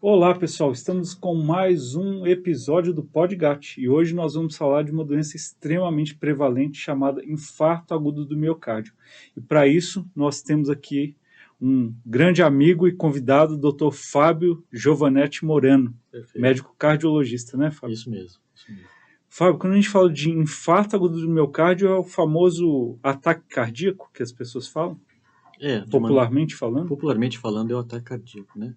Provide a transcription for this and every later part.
Olá pessoal, estamos com mais um episódio do Podgat e hoje nós vamos falar de uma doença extremamente prevalente chamada infarto agudo do miocárdio. E para isso nós temos aqui um grande amigo e convidado, Dr. Fábio Giovanetti Morano, Perfeito. médico cardiologista, né, Fábio? Isso mesmo, isso mesmo. Fábio, quando a gente fala de infarto agudo do miocárdio, é o famoso ataque cardíaco que as pessoas falam, popularmente falando? Popularmente falando, é o ataque cardíaco, né?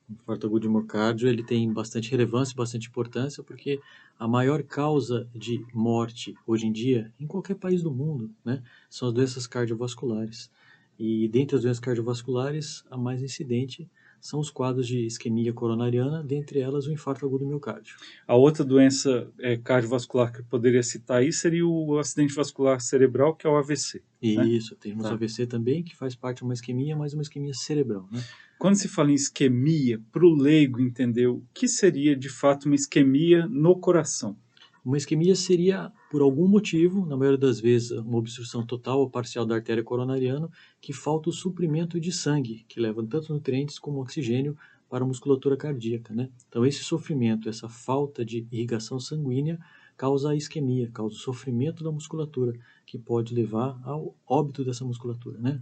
O infarto agudo de miocárdio, ele tem bastante relevância, bastante importância, porque a maior causa de morte hoje em dia, em qualquer país do mundo, né, são as doenças cardiovasculares. E dentre as doenças cardiovasculares, a mais incidente são os quadros de isquemia coronariana, dentre elas o infarto agudo do miocárdio. A outra doença cardiovascular que eu poderia citar aí seria o acidente vascular cerebral, que é o AVC. Né? Isso, temos Tá. AVC também, que faz parte de uma isquemia, mas uma isquemia cerebral, né? Quando se fala em isquemia, para o leigo entender o que seria de fato uma isquemia no coração? Uma isquemia seria, por algum motivo, na maioria das vezes, uma obstrução total ou parcial da artéria coronariana, que falta o suprimento de sangue, que leva tanto nutrientes como oxigênio para a musculatura cardíaca, né? Então, esse sofrimento, essa falta de irrigação sanguínea, causa a isquemia, causa o sofrimento da musculatura, que pode levar ao óbito dessa musculatura, né?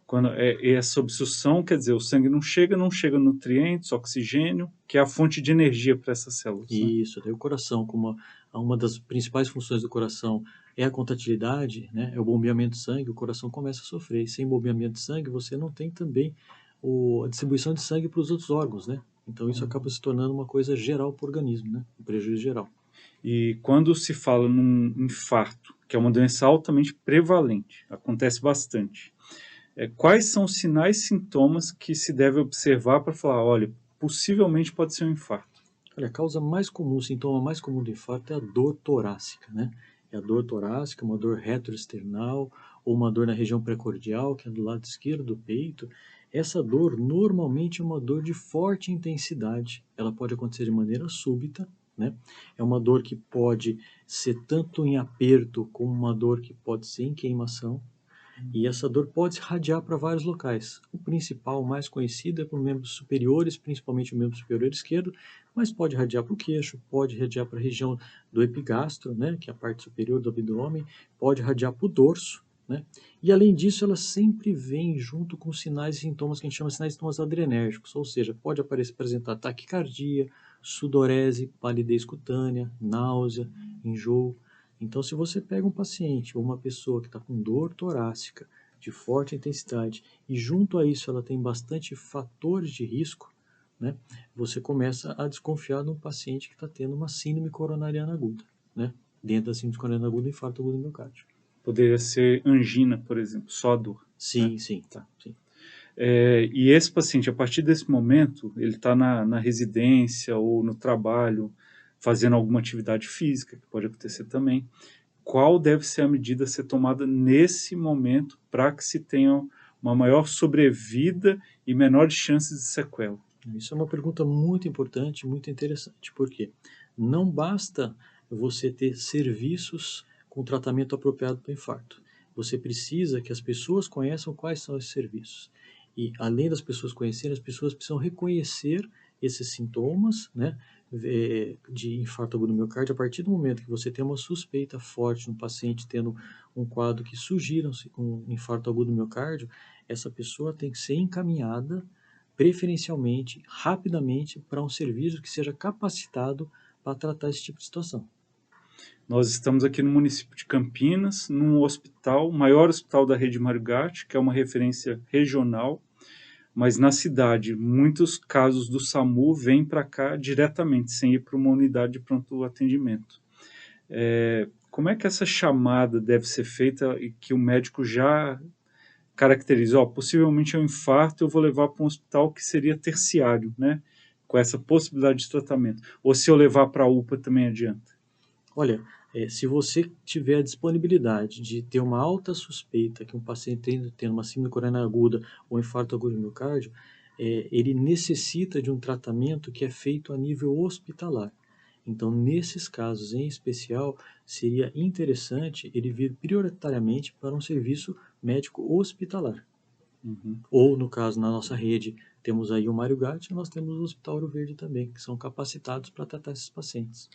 Quando essa obstrução, quer dizer, o sangue não chega nutrientes, oxigênio, que é a fonte de energia para essas células. Né? Isso, daí o coração, como uma das principais funções do coração é a contratilidade, né, é o bombeamento de sangue, o coração começa a sofrer. E sem bombeamento de sangue, você não tem também a distribuição de sangue para os outros órgãos, né? Então isso acaba se tornando uma coisa geral para o organismo, né? Um prejuízo geral. E quando se fala num infarto, que é uma doença altamente prevalente, acontece bastante, quais são os sinais e sintomas que se deve observar para falar, olha, possivelmente pode ser um infarto? Olha, a causa mais comum, o sintoma mais comum do infarto é a dor torácica, né? É a dor torácica, uma dor retroesternal ou uma dor na região precordial, que é do lado esquerdo do peito. Essa dor normalmente é uma dor de forte intensidade. Ela pode acontecer de maneira súbita, né? É uma dor que pode ser tanto em aperto como uma dor que pode ser em queimação. E essa dor pode se radiar para vários locais. O principal, o mais conhecido, é para os membros superiores, principalmente o membro superior esquerdo, mas pode radiar para o queixo, pode radiar para a região do epigastro, né, que é a parte superior do abdômen, pode radiar para o dorso, né? E além disso, ela sempre vem junto com sinais e sintomas que a gente chama de sinais e sintomas adrenérgicos, ou seja, pode apresentar taquicardia, sudorese, palidez cutânea, náusea, enjoo. Então, se você pega um paciente ou uma pessoa que está com dor torácica de forte intensidade e junto a isso ela tem bastante fatores de risco, né, você começa a desconfiar de um paciente que está tendo uma síndrome coronariana aguda, né, dentro da síndrome coronariana aguda, infarto agudo do miocárdio. Poderia ser angina, por exemplo, só dor. Né? Sim, sim, Tá. sim. E esse paciente, a partir desse momento, ele está na residência ou no trabalho, fazendo alguma atividade física, que pode acontecer também. Qual deve ser a medida a ser tomada nesse momento para que se tenha uma maior sobrevida e menores chances de sequela? Isso é uma pergunta muito importante, muito interessante, porque não basta você ter serviços com tratamento apropriado para o infarto. Você precisa que as pessoas conheçam quais são esses serviços. E além das pessoas conhecerem, as pessoas precisam reconhecer esses sintomas, né, de infarto agudo do miocárdio a partir do momento que você tem uma suspeita forte no paciente tendo um quadro que sugira um infarto agudo do miocárdio, essa pessoa tem que ser encaminhada preferencialmente, rapidamente, para um serviço que seja capacitado para tratar esse tipo de situação. Nós estamos aqui no município de Campinas, num hospital, maior hospital da rede Mário Gatti, que é uma referência regional, mas na cidade, muitos casos do SAMU vêm para cá diretamente, sem ir para uma unidade de pronto atendimento. Como é que essa chamada deve ser feita e que o médico já caracteriza? Possivelmente é um infarto, eu vou levar para um hospital que seria terciário, né? Com essa possibilidade de tratamento. Ou se eu levar para a UPA também adianta? Olha, se você tiver a disponibilidade de ter uma alta suspeita que um paciente tem uma síndrome coronariana aguda ou infarto agudo do miocárdio, ele necessita de um tratamento que é feito a nível hospitalar. Então, nesses casos em especial, seria interessante ele vir prioritariamente para um serviço médico hospitalar. Uhum. Ou, no caso, na nossa rede, temos aí o Mário Gatti, nós temos o Hospital Ouro Verde também, que são capacitados para tratar esses pacientes.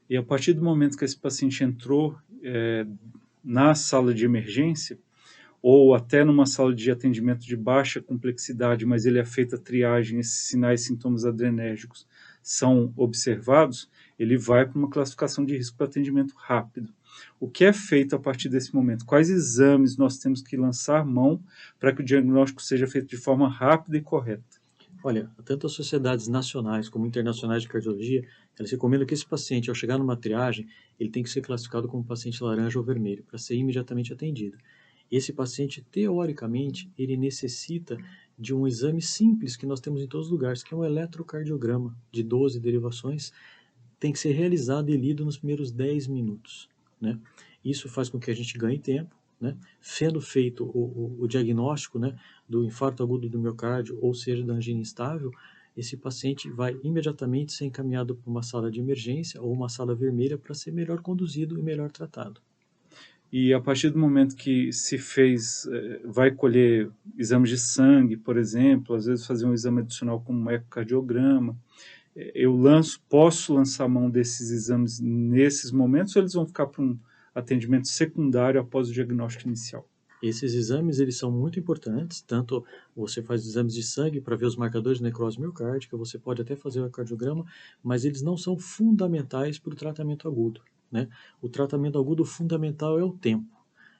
E a partir do momento que esse paciente entrou na sala de emergência, ou até numa sala de atendimento de baixa complexidade, mas ele é feita a triagem, esses sinais e sintomas adrenérgicos são observados, ele vai para uma classificação de risco para atendimento rápido. O que é feito a partir desse momento? Quais exames nós temos que lançar mão para que o diagnóstico seja feito de forma rápida e correta? Olha, tanto as sociedades nacionais como internacionais de cardiologia, elas recomendam que esse paciente, ao chegar numa triagem, ele tem que ser classificado como paciente laranja ou vermelho, para ser imediatamente atendido. Esse paciente, teoricamente, ele necessita de um exame simples que nós temos em todos os lugares, que é um eletrocardiograma de 12 derivações, tem que ser realizado e lido nos primeiros 10 minutos, né? Isso faz com que a gente ganhe tempo, né? Sendo feito o diagnóstico, né, do infarto agudo do miocárdio, ou seja, da angina instável, esse paciente vai imediatamente ser encaminhado para uma sala de emergência ou uma sala vermelha para ser melhor conduzido e melhor tratado. E a partir do momento que se fez, vai colher exames de sangue, por exemplo, às vezes fazer um exame adicional como um ecocardiograma, eu posso lançar mão desses exames nesses momentos ou eles vão ficar para um atendimento secundário após o diagnóstico inicial? Esses exames, eles são muito importantes, tanto você faz exames de sangue para ver os marcadores de necrose miocárdica, você pode até fazer o ecocardiograma, mas eles não são fundamentais para o tratamento agudo, né? O tratamento agudo fundamental é o tempo.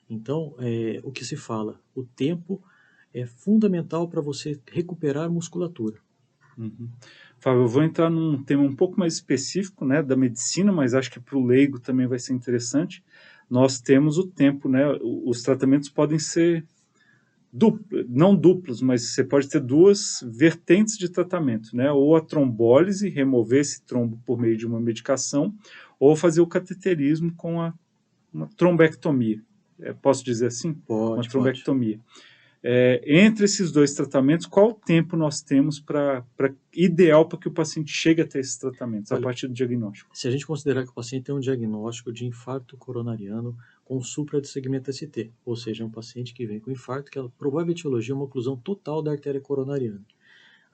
Então, o que se fala, o tempo é fundamental para você recuperar musculatura. Uhum. Fábio, eu vou entrar num tema um pouco mais específico, né, da medicina, mas acho que para o leigo também vai ser interessante. Nós temos o tempo, né, os tratamentos podem ser não duplos, mas você pode ter duas vertentes de tratamento, né? Ou a trombólise, remover esse trombo por meio de uma medicação, ou fazer o cateterismo com uma trombectomia. Posso dizer assim? Uma Pode, pode. trombectomia. Entre esses dois tratamentos, qual tempo nós temos ideal para que o paciente chegue até esses tratamentos, a Olha, partir do diagnóstico? se a gente considerar que o paciente tem um diagnóstico de infarto coronariano com supra de segmento ST, ou seja, um paciente que vem com infarto, que a provável etiologia é uma oclusão total da artéria coronariana.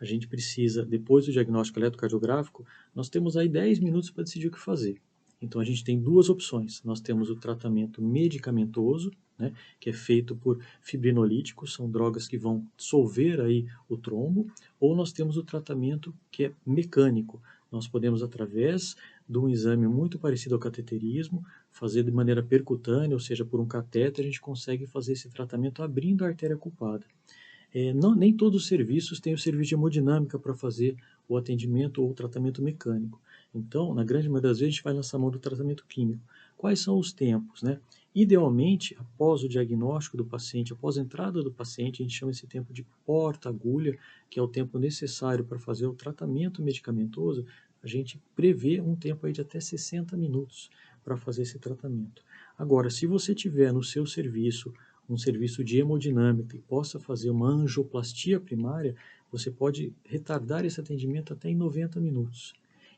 A gente precisa, depois do diagnóstico eletrocardiográfico, nós temos aí 10 minutos para decidir o que fazer. Então a gente tem duas opções. Nós temos o tratamento medicamentoso, né, que é feito por fibrinolíticos, são drogas que vão dissolver aí o trombo, ou nós temos o tratamento que é mecânico. Nós podemos, através de um exame muito parecido ao cateterismo, fazer de maneira percutânea, ou seja, por um catéter, a gente consegue fazer esse tratamento abrindo a artéria culpada. Nem todos os serviços têm o serviço de hemodinâmica para fazer o atendimento ou o tratamento mecânico. Então, na grande maioria das vezes, a gente vai lançar mão do tratamento químico. Quais são os tempos, né? Idealmente, após o diagnóstico do paciente, após a entrada do paciente, a gente chama esse tempo de porta-agulha, que é o tempo necessário para fazer o tratamento medicamentoso, a gente prevê um tempo aí de até 60 minutos para fazer esse tratamento. Agora, se você tiver no seu serviço um serviço de hemodinâmica e possa fazer uma angioplastia primária, você pode retardar esse atendimento até em 90 minutos.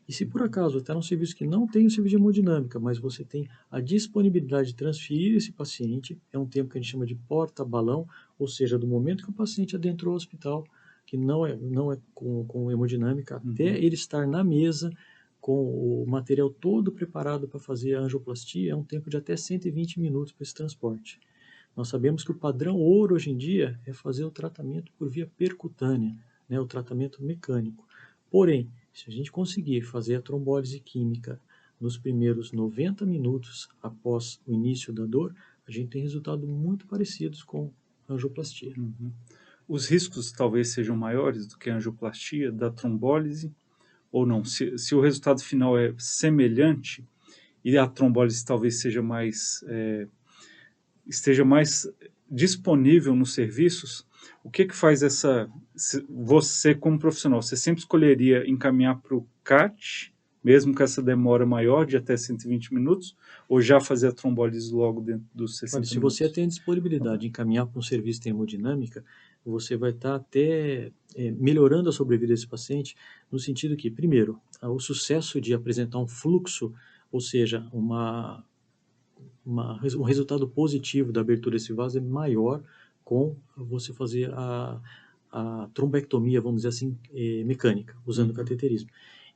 E se por acaso está num serviço que não tem o serviço de hemodinâmica, mas você tem a disponibilidade de transferir esse paciente, é um tempo que a gente chama de porta-balão, ou seja, do momento que o paciente adentrou o hospital, que não é com hemodinâmica, até ele estar na mesa com o material todo preparado para fazer a angioplastia, é um tempo de até 120 minutos para esse transporte. Nós sabemos que o padrão ouro hoje em dia é fazer o tratamento por via percutânea, né, o tratamento mecânico. Porém, se a gente conseguir fazer a trombólise química nos primeiros 90 minutos após o início da dor, a gente tem resultados muito parecidos com a angioplastia. Uhum. Os riscos talvez sejam maiores do que a angioplastia, da trombólise, ou não? Se o resultado final é semelhante e a trombólise talvez esteja mais disponível nos serviços, o que faz você como profissional, você sempre escolheria encaminhar para o CAT, mesmo com essa demora maior de até 120 minutos, ou já fazer a trombólise logo dentro dos Olha, 60 se você minutos? tem a disponibilidade de encaminhar para um serviço de hemodinâmica, você vai estar até melhorando a sobrevida desse paciente, no sentido que, primeiro, o sucesso de apresentar um fluxo, ou seja, um resultado positivo da abertura desse vaso é maior com você fazer a trombectomia, vamos dizer assim, mecânica, usando o cateterismo.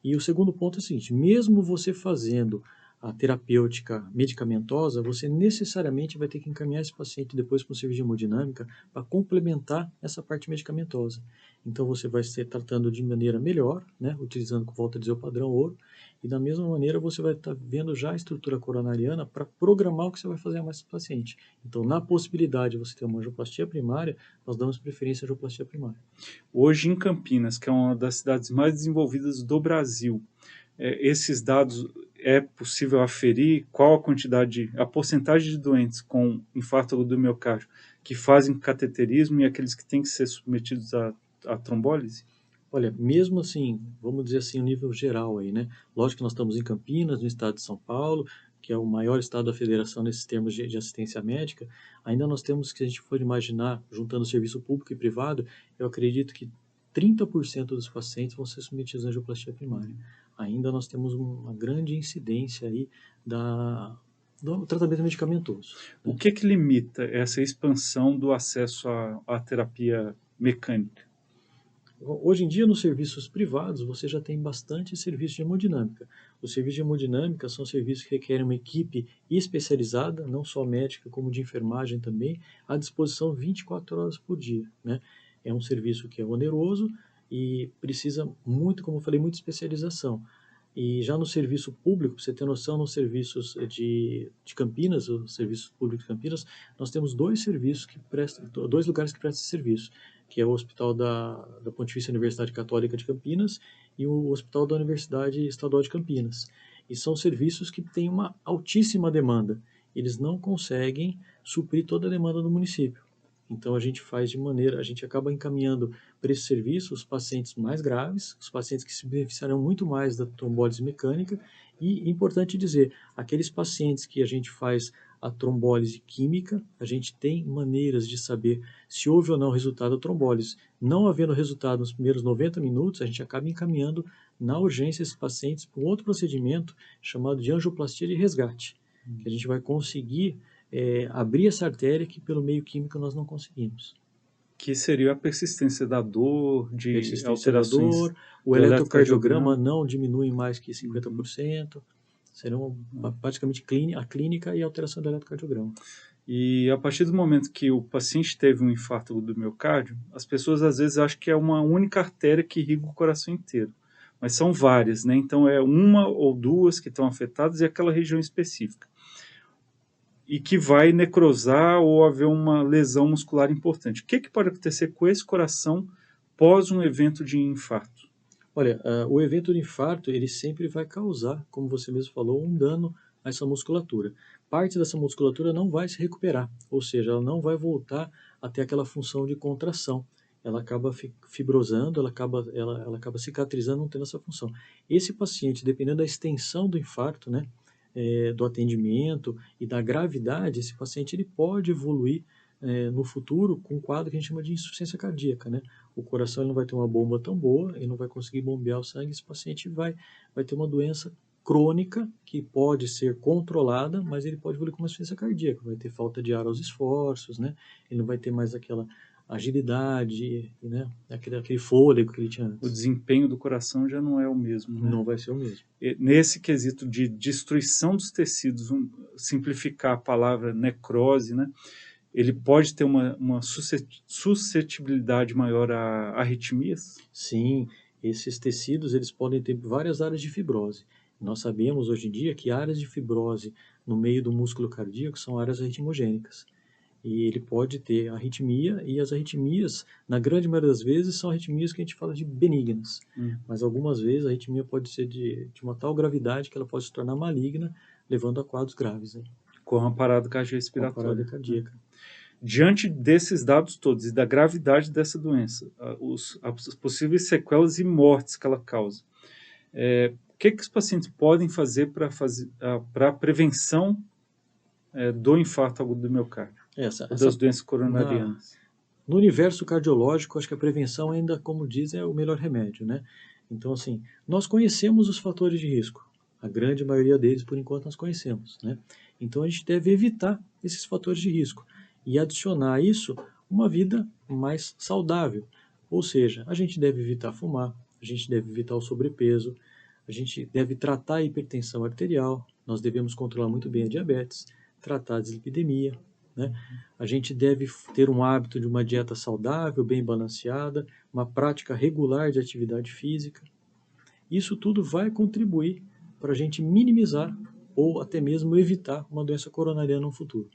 E o segundo ponto é o seguinte, mesmo você fazendo a terapêutica medicamentosa, você necessariamente vai ter que encaminhar esse paciente depois para um serviço de hemodinâmica para complementar essa parte medicamentosa. Então você vai ser tratando de maneira melhor, né, utilizando, volta a dizer, o padrão ouro, e da mesma maneira você vai estar vendo já a estrutura coronariana para programar o que você vai fazer mais para o paciente. Então, na possibilidade de você ter uma angioplastia primária, nós damos preferência à angioplastia primária. Hoje em Campinas, que é uma das cidades mais desenvolvidas do Brasil, esses dados é possível aferir qual a quantidade, a porcentagem de doentes com infarto agudo do miocárdio que fazem cateterismo e aqueles que têm que ser submetidos à trombólise? Olha, mesmo assim, vamos dizer assim, o nível geral aí, né? Lógico que nós estamos em Campinas, no estado de São Paulo, que é o maior estado da federação nesses termos de assistência médica, ainda nós temos, que a gente for imaginar, juntando serviço público e privado, eu acredito que 30% dos pacientes vão ser submetidos à angioplastia primária. Ainda nós temos uma grande incidência aí do tratamento medicamentoso. O que limita essa expansão do acesso à terapia mecânica? Hoje em dia, nos serviços privados, você já tem bastante serviço de hemodinâmica. Os serviços de hemodinâmica são serviços que requerem uma equipe especializada, não só médica, como de enfermagem também, à disposição 24 horas por dia, né? É um serviço que é oneroso e precisa muito, como eu falei, muita especialização. E já no serviço público, para você ter noção, nos serviços de Campinas, os serviços públicos de Campinas, nós temos dois serviços que prestam, dois lugares que prestam serviço, que é o Hospital da Pontifícia Universidade Católica de Campinas e o Hospital da Universidade Estadual de Campinas. E são serviços que têm uma altíssima demanda. Eles não conseguem suprir toda a demanda do município. Então a gente a gente acaba encaminhando para esse serviço os pacientes mais graves, os pacientes que se beneficiarão muito mais da trombólise mecânica e, importante dizer, aqueles pacientes que a gente faz a trombólise química, a gente tem maneiras de saber se houve ou não resultado da trombólise. Não havendo resultado nos primeiros 90 minutos, a gente acaba encaminhando na urgência esses pacientes para um outro procedimento chamado de angioplastia de resgate, que a gente vai conseguir abrir essa artéria que pelo meio químico nós não conseguimos. Que seria a persistência da dor, de Persistência alterações da dor, o do eletrocardiograma não diminui mais que 50%, serão praticamente a clínica e a alteração do eletrocardiograma. E a partir do momento que o paciente teve um infarto do miocárdio, as pessoas às vezes acham que é uma única artéria que irriga o coração inteiro. Mas são várias, né? Então é uma ou duas que estão afetadas e aquela região específica. E que vai necrosar ou haver uma lesão muscular importante. O que pode acontecer com esse coração pós um evento de infarto? Olha, o evento de infarto, ele sempre vai causar, como você mesmo falou, um dano a essa musculatura. Parte dessa musculatura não vai se recuperar, ou seja, ela não vai voltar a ter aquela função de contração. Ela acaba fibrosando, ela acaba cicatrizando, não tendo essa função. Esse paciente, dependendo da extensão do infarto, né, do atendimento e da gravidade, esse paciente ele pode evoluir no futuro com um quadro que a gente chama de insuficiência cardíaca, né? O coração ele não vai ter uma bomba tão boa, ele não vai conseguir bombear o sangue, esse paciente vai ter uma doença crônica que pode ser controlada, mas ele pode evoluir com uma insuficiência cardíaca, vai ter falta de ar aos esforços, né? Ele não vai ter mais aquela agilidade, né? Aquele fôlego que ele tinha antes. O desempenho do coração já não é o mesmo, né? Não vai ser o mesmo. Nesse quesito de destruição dos tecidos, simplificar a palavra necrose, né? Ele pode ter uma suscetibilidade maior a arritmias? Sim, esses tecidos eles podem ter várias áreas de fibrose. Nós sabemos hoje em dia que áreas de fibrose no meio do músculo cardíaco são áreas arritmogênicas. E ele pode ter arritmia, e as arritmias, na grande maioria das vezes, são arritmias que a gente fala de benignas. Mas algumas vezes a arritmia pode ser de uma tal gravidade que ela pode se tornar maligna, levando a quadros graves. Né? Com a parada Com a cardiorrespiratória. parada cardíaca. Diante desses dados todos e da gravidade dessa doença, as possíveis sequelas e mortes que ela causa, o que os pacientes podem fazer para a prevenção do infarto agudo do miocárdio, das doenças coronarianas? No universo cardiológico, acho que a prevenção ainda, como dizem, é o melhor remédio, né? Então, assim, nós conhecemos os fatores de risco. A grande maioria deles, por enquanto, nós conhecemos, né? Então, a gente deve evitar esses fatores de risco e adicionar a isso uma vida mais saudável. Ou seja, a gente deve evitar fumar, a gente deve evitar o sobrepeso, a gente deve tratar a hipertensão arterial, nós devemos controlar muito bem a diabetes, tratar a dislipidemia, né? A gente deve ter um hábito de uma dieta saudável, bem balanceada, uma prática regular de atividade física. Isso tudo vai contribuir para a gente minimizar ou até mesmo evitar uma doença coronariana no futuro.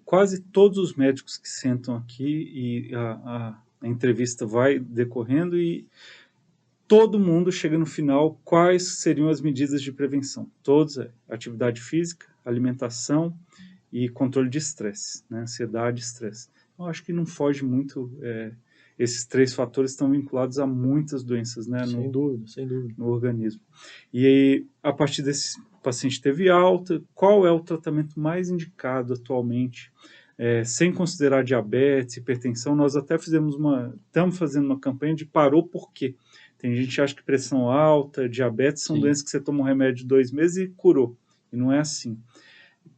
Quase todos os médicos que sentam aqui e a entrevista vai decorrendo e todo mundo chega no final, quais seriam as medidas de prevenção? Todos atividade física, alimentação e controle de estresse, né? Ansiedade e estresse. Eu acho que não foge muito, esses três fatores estão vinculados a muitas doenças, né, Sem dúvida, sem dúvida. no organismo. E aí, a partir desse paciente teve alta, qual é o tratamento mais indicado atualmente? Sem considerar diabetes, hipertensão, nós até estamos fazendo uma campanha de parou por quê? Tem gente que acha que pressão alta, diabetes são Sim. doenças que você toma um remédio de 2 meses e curou. E não é assim.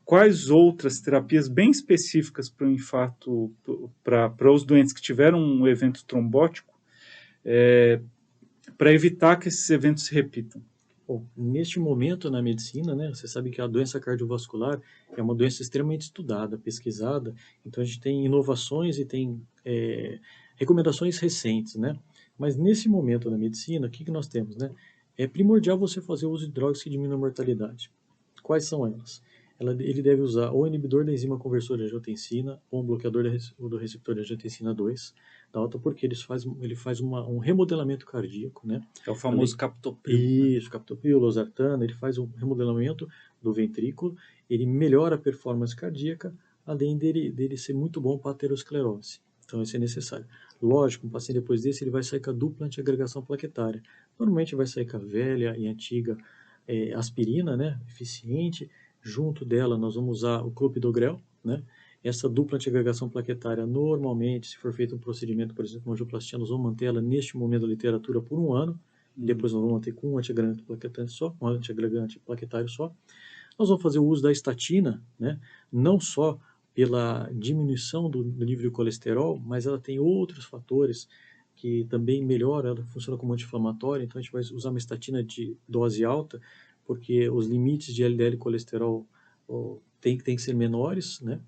Quais outras terapias bem específicas para o infarto, para os doentes que tiveram um evento trombótico, para evitar que esses eventos se repitam? Bom, neste momento na medicina, né, você sabe que a doença cardiovascular é uma doença extremamente estudada, pesquisada, então a gente tem inovações e tem recomendações recentes, né? Mas nesse momento na medicina, o que nós temos, né? É primordial você fazer o uso de drogas que diminuem a mortalidade. Quais são elas? Ele deve usar ou inibidor da enzima conversora de angiotensina ou um bloqueador do receptor de angiotensina 2, da alta, porque ele faz um remodelamento cardíaco, né? É o famoso captopril. Isso, captopril, losartana, ele faz um remodelamento do ventrículo, ele melhora a performance cardíaca, além dele ser muito bom para a aterosclerose. Então, isso é necessário. Lógico, um paciente depois desse, ele vai sair com a dupla antiagregação plaquetária. Normalmente vai sair com a velha e antiga aspirina, né, eficiente. Junto dela, nós vamos usar o clopidogrel, né? Essa dupla antiagregação plaquetária, normalmente, se for feito um procedimento, por exemplo, uma angioplastia, nós vamos manter ela neste momento da literatura por 1 ano. Depois nós vamos manter com um antiagregante plaquetário só. Nós vamos fazer o uso da estatina, né? Não só pela diminuição do nível de colesterol, mas ela tem outros fatores que também melhoram, ela funciona como anti-inflamatória, então a gente vai usar uma estatina de dose alta, porque os limites de LDL colesterol tem que ser menores, né?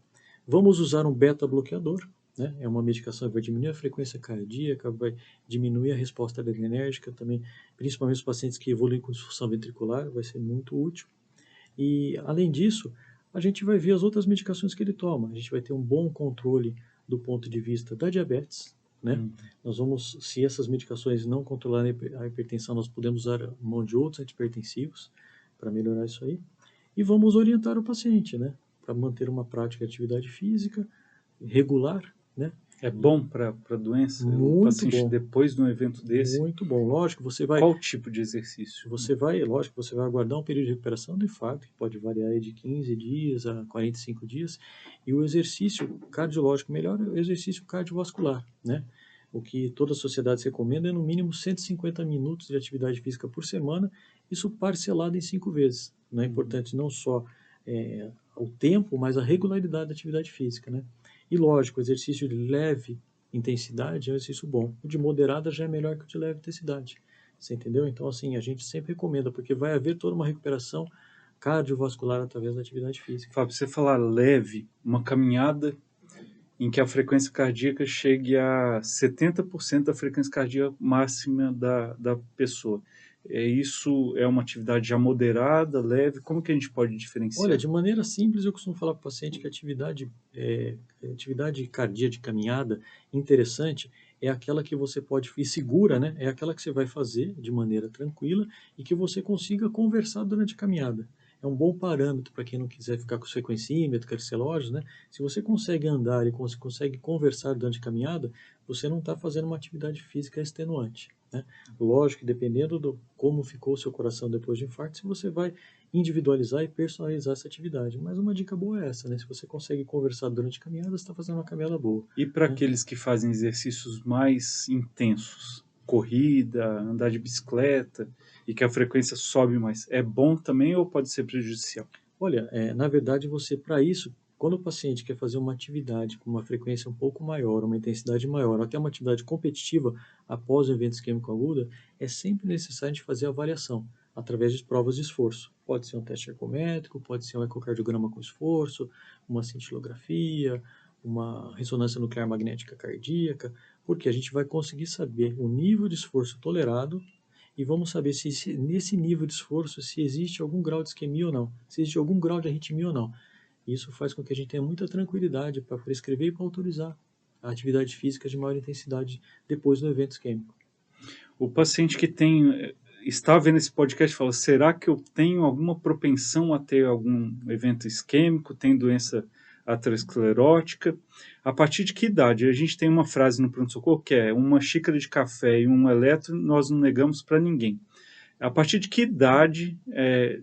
Vamos usar um beta-bloqueador, né? É uma medicação que vai diminuir a frequência cardíaca, vai diminuir a resposta adrenérgica também, principalmente os pacientes que evoluem com disfunção ventricular, vai ser muito útil. E, além disso, a gente vai ver as outras medicações que ele toma. A gente vai ter um bom controle do ponto de vista da diabetes, né? Nós vamos, se essas medicações não controlarem a hipertensão, nós podemos usar mão de outros antihipertensivos para melhorar isso aí. E vamos orientar o paciente, né? Para manter uma prática de atividade física regular, né? É bom para a doença? Muito o paciente, bom. depois de um evento desse? Muito bom. Lógico, você vai... Qual tipo de exercício? Lógico, você vai aguardar um período de recuperação do infarto, que pode variar aí de 15 dias a 45 dias, e o exercício cardiológico melhor é o exercício cardiovascular, né? O que toda a sociedade recomenda é no mínimo 150 minutos de atividade física por semana, isso parcelado em 5 vezes. Não é importante não só o tempo, mas a regularidade da atividade física, né? E lógico, o exercício de leve intensidade é um exercício bom. O de moderada já é melhor que o de leve intensidade. Você entendeu? Então, assim, a gente sempre recomenda, porque vai haver toda uma recuperação cardiovascular através da atividade física. Fábio, você falar leve, uma caminhada em que a frequência cardíaca chegue a 70% da frequência cardíaca máxima da pessoa. Isso é uma atividade já moderada, leve? Como que a gente pode diferenciar? Olha, de maneira simples, eu costumo falar para o paciente que a atividade cardíaca de caminhada interessante é aquela que você pode, e segura, né? É aquela que você vai fazer de maneira tranquila e que você consiga conversar durante a caminhada. É um bom parâmetro para quem não quiser ficar com o sequencímetro, com esse relógio, né? Se você consegue andar e consegue conversar durante a caminhada, você não está fazendo uma atividade física extenuante, né? Lógico que dependendo do como ficou o seu coração depois de infarto, se você vai individualizar e personalizar essa atividade. Mas uma dica boa é essa, né? Se você consegue conversar durante a caminhada, você está fazendo uma caminhada boa. E para né? aqueles que fazem exercícios mais intensos, corrida, andar de bicicleta, e que a frequência sobe mais, é bom também ou pode ser prejudicial? Olha, na verdade, você, para isso, Quando o paciente quer fazer uma atividade com uma frequência um pouco maior, uma intensidade maior, ou até uma atividade competitiva após o evento isquêmico agudo, é sempre necessário a gente fazer a avaliação através de provas de esforço. Pode ser um teste ergométrico, pode ser um ecocardiograma com esforço, uma cintilografia, uma ressonância nuclear magnética cardíaca, porque a gente vai conseguir saber o nível de esforço tolerado e vamos saber se nesse nível de esforço se existe algum grau de isquemia ou não, se existe algum grau de arritmia ou não. Isso faz com que a gente tenha muita tranquilidade para prescrever e para autorizar a atividade física de maior intensidade depois do evento isquêmico. O paciente que está vendo esse podcast fala, será que eu tenho alguma propensão a ter algum evento isquêmico, tem doença aterosclerótica? A partir de que idade? A gente tem uma frase no pronto-socorro que é uma xícara de café e um eletro nós não negamos para ninguém. A partir de que idade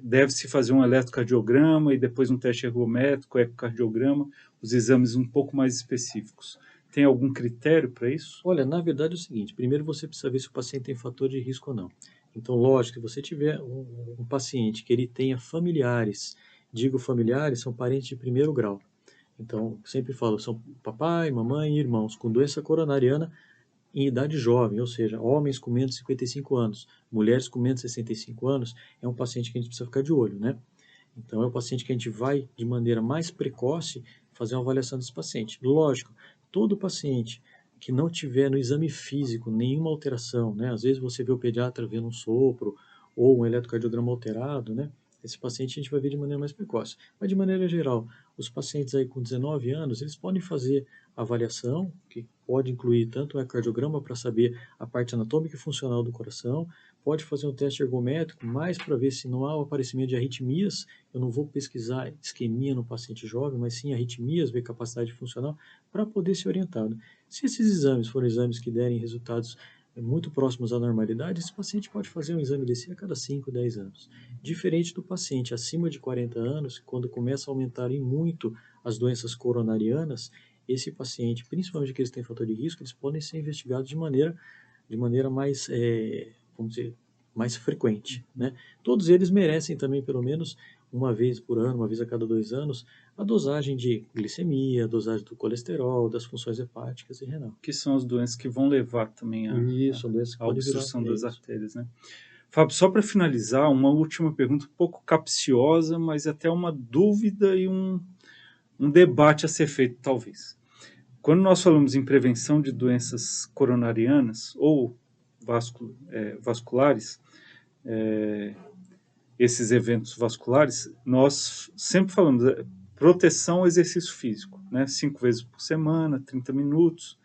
deve-se fazer um eletrocardiograma e depois um teste ergométrico, ecocardiograma, os exames um pouco mais específicos? Tem algum critério para isso? Olha, na verdade é o seguinte, primeiro você precisa ver se o paciente tem fator de risco ou não. Então, lógico, se você tiver um paciente que ele tenha familiares, digo familiares, são parentes de primeiro grau. Então, sempre falo, são papai, mamãe e irmãos com doença coronariana em idade jovem, ou seja, homens com menos de 55 anos, mulheres com menos de 65 anos, é um paciente que a gente precisa ficar de olho, né? Então, é um paciente que a gente vai, de maneira mais precoce, fazer uma avaliação desse paciente. Lógico, todo paciente que não tiver no exame físico nenhuma alteração, né? Às vezes você vê o pediatra vendo um sopro ou um eletrocardiograma alterado, né? Esse paciente a gente vai ver de maneira mais precoce. Mas, de maneira geral, os pacientes aí com 19 anos, eles podem fazer avaliação, que pode incluir tanto o ecocardiograma para saber a parte anatômica e funcional do coração, pode fazer um teste ergométrico, mais para ver se não há o aparecimento de arritmias. Eu não vou pesquisar isquemia no paciente jovem, mas sim arritmias, ver capacidade funcional, para poder ser orientado. Se esses exames forem exames que derem resultados muito próximos à normalidade, esse paciente pode fazer um exame desse a cada 5, 10 anos. Diferente do paciente acima de 40 anos, quando começa a aumentar em muito as doenças coronarianas, esse paciente, principalmente aqueles que têm fator de risco, eles podem ser investigados de maneira mais, vamos dizer, mais frequente, né? Todos eles merecem também, pelo menos uma vez por ano, uma vez a cada 2 anos, a dosagem de glicemia, a dosagem do colesterol, das funções hepáticas e renal. Que são as doenças que vão levar também Isso, a doença que à pode virar, obstrução é das isso. artérias, né? Fábio, só para finalizar, uma última pergunta um pouco capciosa, mas até uma dúvida e um debate a ser feito, talvez. Quando nós falamos em prevenção de doenças coronarianas ou vasculares, esses eventos vasculares, nós sempre falamos proteção ao exercício físico, né? 5 vezes por semana, 30 minutos,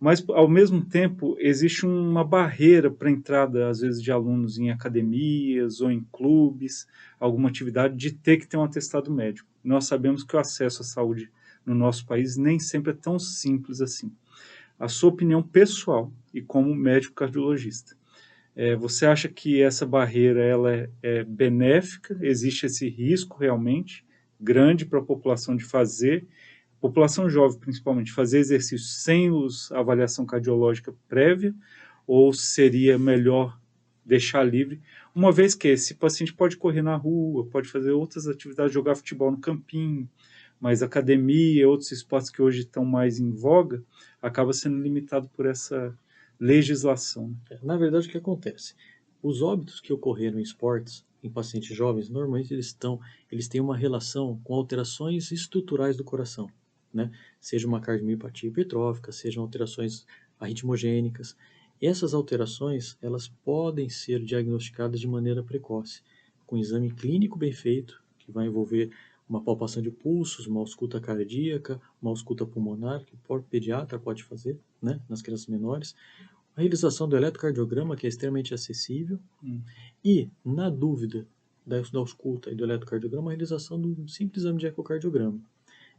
mas, ao mesmo tempo, existe uma barreira para a entrada, às vezes, de alunos em academias ou em clubes, alguma atividade, de ter que ter um atestado médico. Nós sabemos que o acesso à saúde no nosso país nem sempre é tão simples assim. A sua opinião pessoal e como médico cardiologista, você acha que essa barreira ela é benéfica? Existe esse risco realmente grande para a população de fazer população jovem, principalmente, fazer exercício sem a avaliação cardiológica prévia, ou seria melhor deixar livre, uma vez que esse paciente pode correr na rua, pode fazer outras atividades, jogar futebol no campinho, mas academia, outros esportes que hoje estão mais em voga, acaba sendo limitado por essa legislação. Na verdade, o que acontece? Os óbitos que ocorreram em esportes, em pacientes jovens, normalmente eles têm uma relação com alterações estruturais do coração, né? Seja uma cardiomiopatia hipertrófica, sejam alterações arritmogênicas. Essas alterações, elas podem ser diagnosticadas de maneira precoce, com exame clínico bem feito, que vai envolver uma palpação de pulsos, uma ausculta cardíaca, uma ausculta pulmonar, que o pediatra pode fazer, né, nas crianças menores, a realização do eletrocardiograma, que é extremamente acessível, e, na dúvida da ausculta e do eletrocardiograma, a realização do simples exame de ecocardiograma.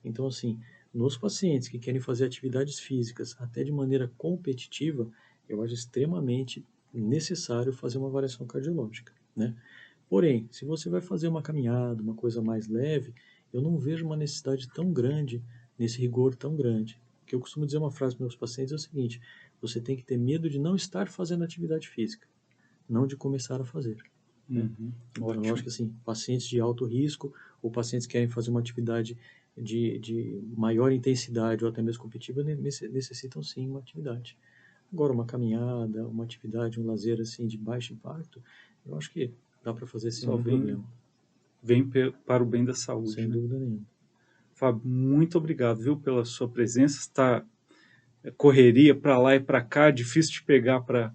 Então, assim, nos pacientes que querem fazer atividades físicas até de maneira competitiva, eu acho extremamente necessário fazer uma avaliação cardiológica, né? Porém, se você vai fazer uma caminhada, uma coisa mais leve, eu não vejo uma necessidade tão grande, nesse rigor tão grande. O que eu costumo dizer uma frase para meus pacientes é o seguinte: você tem que ter medo de não estar fazendo atividade física, não de começar a fazer, né? Então, eu acho que assim, pacientes de alto risco ou pacientes que querem fazer uma atividade de maior intensidade ou até mesmo competitiva necessitam sim uma atividade. Agora, uma caminhada, uma atividade, um lazer assim de baixo impacto, eu acho que dá para fazer sem Só nenhum problema, vem para o bem da saúde, sem né? dúvida nenhuma. Fábio, muito obrigado, viu, pela sua presença. Está correria para lá e para cá, difícil de pegar para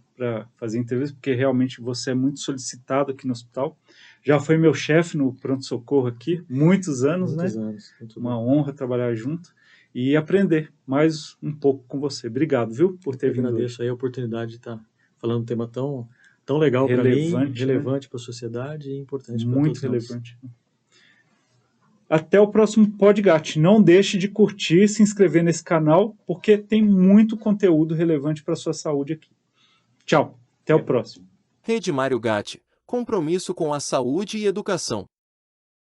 fazer entrevista, porque realmente você é muito solicitado aqui no hospital. Já foi meu chefe no pronto-socorro aqui, muitos anos, Muitos né? anos, muito Uma bom. honra trabalhar junto e aprender mais um pouco com você. Obrigado, viu, por Eu que ter vindo hoje. agradeço aí a oportunidade de estar falando um tema tão legal para mim, Relevante, né? relevante para a sociedade e importante para Muito todos nós. relevante. Até o próximo podcast. Não deixe de curtir, se inscrever nesse canal, porque tem muito conteúdo relevante para a sua saúde aqui. Tchau, até o próximo. Rede Mário Gatti, compromisso com a saúde e educação.